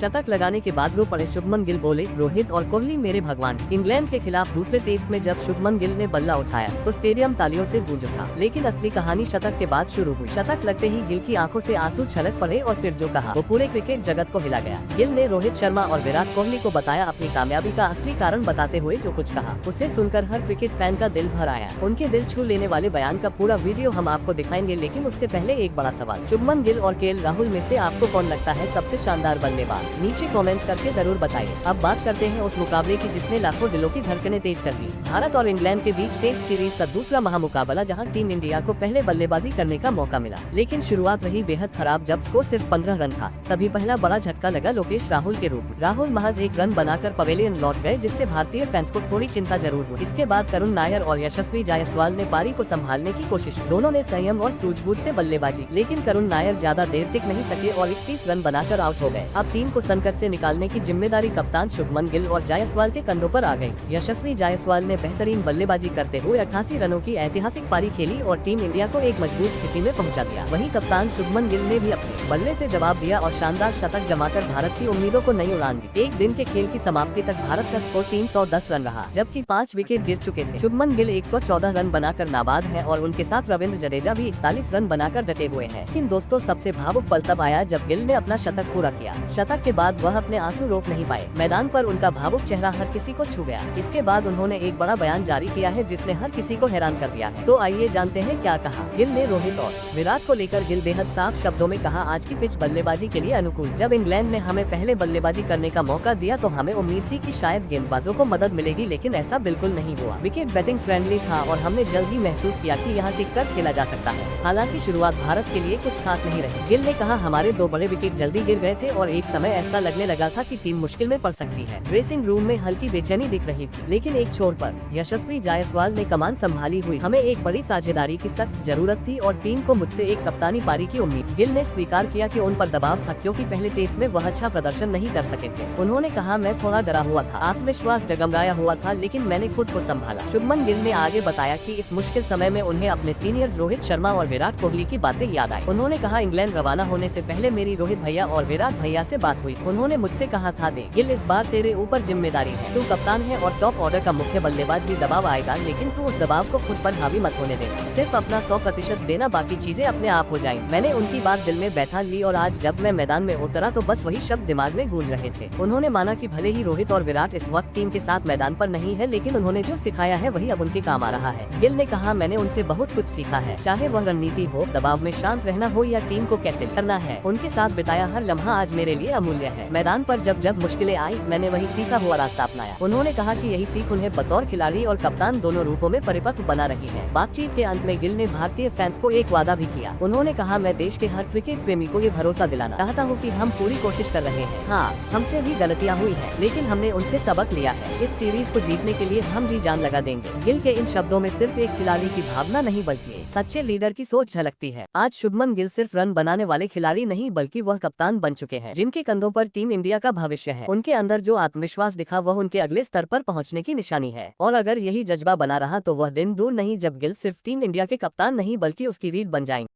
शतक लगाने के बाद रो पड़े शुभमन गिल, बोले रोहित और कोहली मेरे भगवान। इंग्लैंड के खिलाफ दूसरे टेस्ट में जब शुभमन गिल ने बल्ला उठाया तो स्टेडियम तालियों से गूंज उठा, लेकिन असली कहानी शतक के बाद शुरू हुई। शतक लगते ही गिल की आंखों से आंसू छलक पड़े और फिर जो कहा वो पूरे क्रिकेट जगत को हिला गया। गिल ने रोहित शर्मा और विराट कोहली को बताया अपनी कामयाबी का असली कारण, बताते हुए जो कुछ कहा उसे सुनकर हर क्रिकेट फैन का दिल भर आया। उनके दिल छू लेने वाले बयान का पूरा वीडियो हम आपको दिखाएंगे, लेकिन उससे पहले एक बड़ा सवाल, शुभमन गिल और केएल राहुल में से आपको कौन लगता है सबसे शानदार बल्लेबाज? नीचे कमेंट करके जरूर बताइए। अब बात करते हैं उस मुकाबले की जिसने लाखों दिलों की धड़कनें तेज कर दी। भारत और इंग्लैंड के बीच टेस्ट सीरीज का दूसरा महामुकाबला, जहां टीम इंडिया को पहले बल्लेबाजी करने का मौका मिला, लेकिन शुरुआत रही बेहद खराब। जब स्कोर सिर्फ 15 रन था तभी पहला बड़ा झटका लगा लोकेश राहुल के रूप। राहुल महज एक रन बनाकर पवेलियन लौट गए, जिससे भारतीय फैंस को थोड़ी चिंता जरूर हुई। इसके बाद करुण नायर और यशस्वी जायसवाल ने पारी को संभालने की कोशिश। दोनों ने संयम और सूझबूझ से बल्लेबाजी, लेकिन करुण नायर ज्यादा देर टिक नहीं सके और 31 रन बनाकर आउट हो गए। अब टीम को संकट से निकालने की जिम्मेदारी कप्तान शुभमन गिल और जायसवाल के कंधों पर आ गई। यशस्वी जायसवाल ने बेहतरीन बल्लेबाजी करते हुए 88 रनों की ऐतिहासिक पारी खेली और टीम इंडिया को एक मजबूत स्थिति में पहुंचा दिया। वहीं कप्तान शुभमन गिल ने भी अपने बल्ले से जवाब दिया और शानदार शतक जमाकर भारत की उम्मीदों को नई उड़ान दी। एक दिन के खेल की समाप्ति तक भारत का स्कोर 310 रन रहा, जबकि 5 विकेट गिर चुके थे। शुभमन गिल 114 रन बनाकर नाबाद है और उनके साथ रविंद्र जडेजा भी 41 रन बनाकर डटे हुए हैं। लेकिन दोस्तों, सबसे भावुक पल तब आया जब गिल ने अपना शतक पूरा किया। शतक के बाद वह अपने आंसू रोक नहीं पाए। मैदान पर उनका भावुक चेहरा हर किसी को छू गया। इसके बाद उन्होंने एक बड़ा बयान जारी किया है जिसने हर किसी को हैरान कर दिया है। तो आइए जानते हैं क्या कहा गिल ने। रोहित और विराट को लेकर गिल बेहद साफ शब्दों में कहा, आज की पिच बल्लेबाजी के लिए अनुकूल। जब इंग्लैंड ने हमें पहले बल्लेबाजी करने का मौका दिया तो हमें उम्मीद थी कि शायद गेंदबाजों को मदद मिलेगी, लेकिन ऐसा बिल्कुल नहीं हुआ। विकेट बैटिंग फ्रेंडली था और हमने जल्द ही महसूस किया कि यहाँ टिककर खेला जा सकता है। हालांकि शुरुआत भारत के लिए कुछ खास नहीं रही। गिल ने कहा, हमारे 2 बड़े विकेट जल्दी गिर गए थे और एक समय ऐसा लगने लगा था कि टीम मुश्किल में पड़ सकती है। ड्रेसिंग रूम में हल्की बेचैनी दिख रही थी, लेकिन एक छोर पर यशस्वी जायसवाल ने कमान संभाली हुई। हमें एक बड़ी साझेदारी की सख्त जरूरत थी और टीम को मुझसे एक कप्तानी पारी की उम्मीद। गिल ने स्वीकार किया कि उन पर दबाव था क्योंकि पहले टेस्ट में वह अच्छा प्रदर्शन नहीं कर सके थे। उन्होंने कहा, मैं थोड़ा डरा हुआ था, आत्मविश्वास डगमगाया हुआ था, लेकिन मैंने खुद को संभाला। शुभमन गिल ने आगे बताया कि इस मुश्किल समय में उन्हें अपने सीनियर्स रोहित शर्मा और विराट कोहली की बातें याद आई। उन्होंने कहा, इंग्लैंड रवाना होने से पहले मेरी रोहित भैया और विराट भैया से बात हुई। उन्होंने मुझसे कहा था, दे गिल, इस बार तेरे ऊपर जिम्मेदारी है। तू कप्तान है और टॉप ऑर्डर का मुख्य बल्लेबाज भी दबाव आएगा, लेकिन तू उस दबाव को खुद पर हावी मत होने देना। सिर्फ अपना 100% देना, बाकी चीजें अपने आप हो जाएंगी। मैंने उनकी बात दिल में बैठा ली और आज जब मैं मैदान में उतरा तो बस वही शब्द दिमाग में गूंज रहे थे। उन्होंने माना कि भले ही रोहित और विराट इस वक्त टीम के साथ मैदान पर नहीं है, लेकिन उन्होंने जो सिखाया है वही अब उनके काम आ रहा है। गिल ने कहा, मैंने उनसे बहुत कुछ सीखा है, चाहे वह रणनीति हो, दबाव में शांत रहना हो या टीम को कैसे करना है। उनके साथ बिताया हर लम्हा आज मेरे लिए अमूल्य है। मैदान पर जब जब मुश्किलें आई, मैंने वही सीखा हुआ रास्ता अपनाया। उन्होंने कहा कि यही सीख उन्हें बतौर खिलाड़ी और कप्तान दोनों रूपों में परिपक्व बना रही है। बातचीत के अंत में गिल ने भारतीय फैंस को एक वादा भी किया। उन्होंने कहा, मैं देश के हर क्रिकेट प्रेमी को ये भरोसा दिलाना चाहता हूँ कि हम पूरी कोशिश कर रहे हैं। हाँ, हमसे भी गलतियाँ हुई है, लेकिन हमने उनसे सबक लिया है। इस सीरीज को जीतने के लिए हम जी जान लगा देंगे। गिल के इन शब्दों में सिर्फ एक खिलाड़ी की भावना नहीं बल्कि सच्चे लीडर की सोच झलकती है। आज शुभमन गिल सिर्फ रन बनाने वाले खिलाड़ी नहीं बल्कि वह कप्तान बन चुके हैं, जिनके कंधों पर टीम इंडिया का भविष्य है। उनके अंदर जो आत्मविश्वास दिखा वह उनके अगले स्तर पर पहुंचने की निशानी है। और अगर यही जज्बा बना रहा तो वह दिन दूर नहीं जब गिल सिर्फ टीम इंडिया के कप्तान नहीं बल्कि उसकी रीढ़ बन जाएंगे।